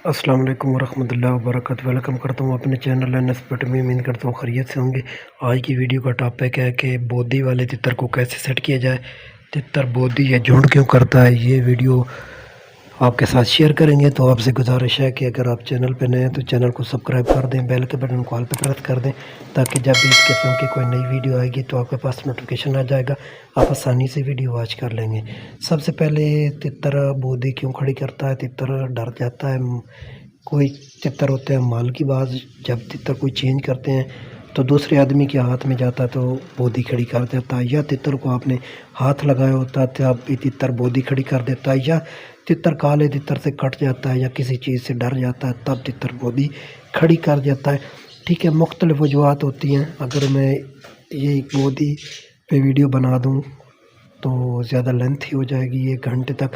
अस्सलाम वालेकुम वरहमतुल्लाहि वबरकातुहू। वेलकम करता हूँ अपने चैनल एनएसपेट में। उम्मीद करता हूँ खैरियत से होंगे। आज की वीडियो का टॉपिक है कि बोदी वाले तितर को कैसे सेट किया जाए, तितर बोदी या झुंड क्यों करता है। ये वीडियो आपके साथ शेयर करेंगे। तो आपसे गुजारिश है कि अगर आप चैनल पर नए हैं तो चैनल को सब्सक्राइब कर दें, बेल के बटन को ऑल पर प्रेस कर दें, ताकि जब भी इस किस्म की कोई नई वीडियो आएगी तो आपके पास नोटिफिकेशन आ जाएगा, आप आसानी से वीडियो वॉच कर लेंगे। सबसे पहले तितर बोदी क्यों खड़ी करता है। तितर डर जाता है। कोई तितर होते हैं माल की बाज, जब तितर कोई चेंज करते हैं तो दूसरे आदमी के हाथ में जाता है तो बोदी खड़ी कर देता है, या तितर को आपने हाथ लगाया होता है तब भी तितर बोदी खड़ी कर देता है, या तितर काले तितर से कट जाता है या किसी चीज़ से डर जाता है तब तितर बोदी खड़ी कर देता है। ठीक है, मुख्तलिफ वजूहत होती हैं। अगर मैं ये बोदी पे वीडियो बना दूँ तो ज़्यादा लेंथी हो जाएगी, 1 घंटे तक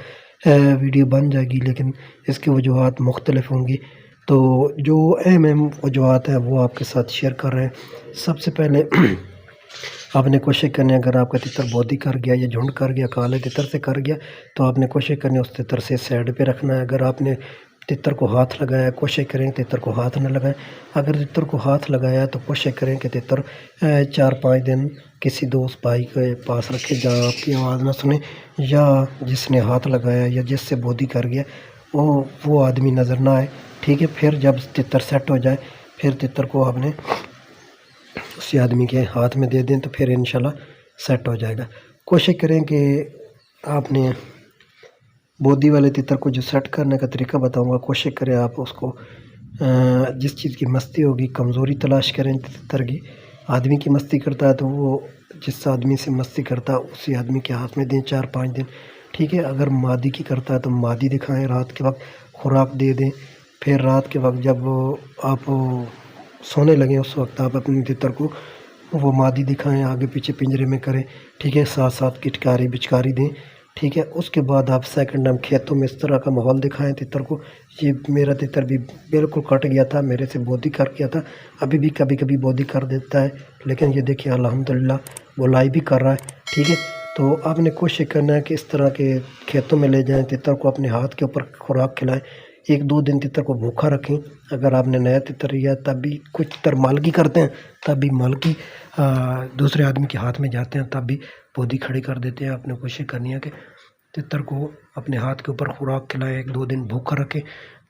वीडियो बन जाएगी, लेकिन इसकी वजूहत मुख्तलिफ होंगी। तो जो अहम वजूहत है वो आपके साथ शेयर कर रहे हैं। सबसे पहले आपने कोशिश करनी है, अगर आपका तितर बोदी कर गया या झुंड कर गया, काले तितर से कर गया, तो आपने कोशिश करनी है उस तितर से साइड पे रखना है। अगर आपने तितर को हाथ लगाया, कोशिश करें तितर को हाथ न लगाएं। अगर तितर को हाथ लगाया तो कोशिश करें कि तितर 4-5 दिन किसी दोस्त भाई के पास रखे जहाँ आपकी आवाज़ ना सुने, या जिसने हाथ लगाया या जिससे बोदी कर गया वो आदमी नज़र ना आए। ठीक है, फिर जब तितर सेट हो जाए फिर तितर को आपने उसी आदमी के हाथ में दे दें तो फिर इंशाल्लाह सेट हो जाएगा। कोशिश करें कि आपने बोदी वाले तितर को जो सेट करने का तरीका बताऊंगा, कोशिश करें आप उसको जिस चीज़ की मस्ती होगी, कमज़ोरी तलाश करें तितर की। आदमी की मस्ती करता है तो वो जिस आदमी से मस्ती करता है उसी आदमी के हाथ में दें 4-5 दिन। ठीक है, अगर मादी की करता है तो मादी दिखाएं, रात के वक्त खुराक दे दें। फिर रात के वक्त जब आप सोने लगें उस वक्त आप अपने तितर को वो मादी दिखाएं, आगे पीछे पिंजरे में करें। ठीक है, साथ साथ किटकारी बिचकारी दें। ठीक है, उसके बाद आप सेकंड टाइम खेतों में इस तरह का माहौल दिखाएं तितर को। ये मेरा तितर भी बिल्कुल कट गया था, मेरे से बोदी कर गया था, अभी भी कभी कभी बोदी कर देता है, लेकिन ये देखिए अल्हम्दुलिल्लाह गोलाई भी कर रहा है। ठीक है, तो आपने कोशिश करना है कि इस तरह के खेतों में ले जाएं, तितर को अपने हाथ के ऊपर खुराक खिलाएं। 1-2 दिन तितर को भूखा रखें। अगर आपने नया तितर लिया तब भी कुछ तितर मालकी करते हैं, तब भी मालकी दूसरे आदमी के हाथ में जाते हैं, तब भी बोदी खड़ी कर देते हैं। आपने कोशिश करनी है कि तितर को अपने हाथ के ऊपर खुराक खिलाएं, 1-2 दिन भूखा रखें।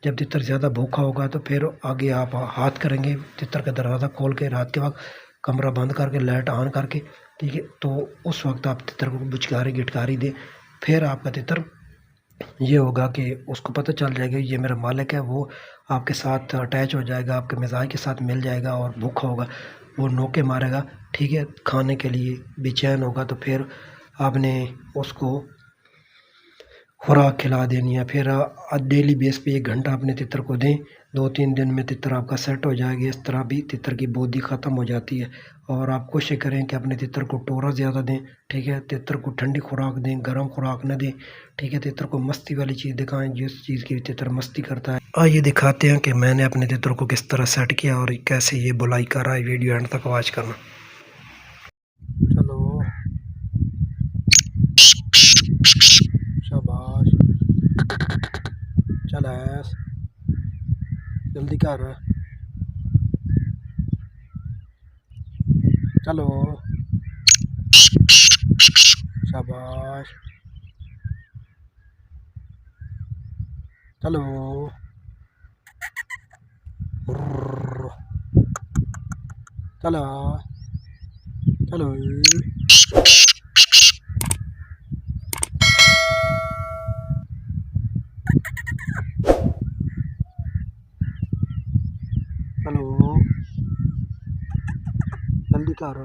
जब तितर ज़्यादा भूखा होगा तो फिर आगे आप हाथ करेंगे, तितर का दरवाज़ा खोल के रात के वक्त कमरा बंद करके लाइट ऑन करके। ठीक है, तो उस वक्त आप तितर को बिचकारी गिटकारी दें। फिर आपका तितर ये होगा कि उसको पता चल जाएगा ये मेरा मालिक है, वो आपके साथ अटैच हो जाएगा, आपके मिजाज के साथ मिल जाएगा और भूखा होगा वो नोके मारेगा। ठीक है, खाने के लिए बेचैन होगा तो फिर आपने उसको खुराक खिला देनी है। फिर डेली बेस पे 1 घंटा अपने तितर को दें। 2-3 दिन में तितर आपका सेट हो जाएगी। इस तरह भी तितर की बोदी ख़त्म हो जाती है। और आप कोशिश करें कि अपने तितर को टोरा ज़्यादा दें। ठीक है, तितर को ठंडी खुराक दें, गर्म खुराक न दें। ठीक है, तितर को मस्ती वाली चीज़ दिखाएं, जिस चीज़ की तितर मस्ती करता है। आइए दिखाते हैं कि मैंने अपने तितर को किस तरह सेट किया और कैसे ये बुलाई कर रहा है। वीडियो एंड तक वॉच करना। चलो, शाबाश, चल ऐस, जल्दी कर, चलो, शाबाश, चलो, बुर्र, चलो, चलो, चलो, जल्दी कर।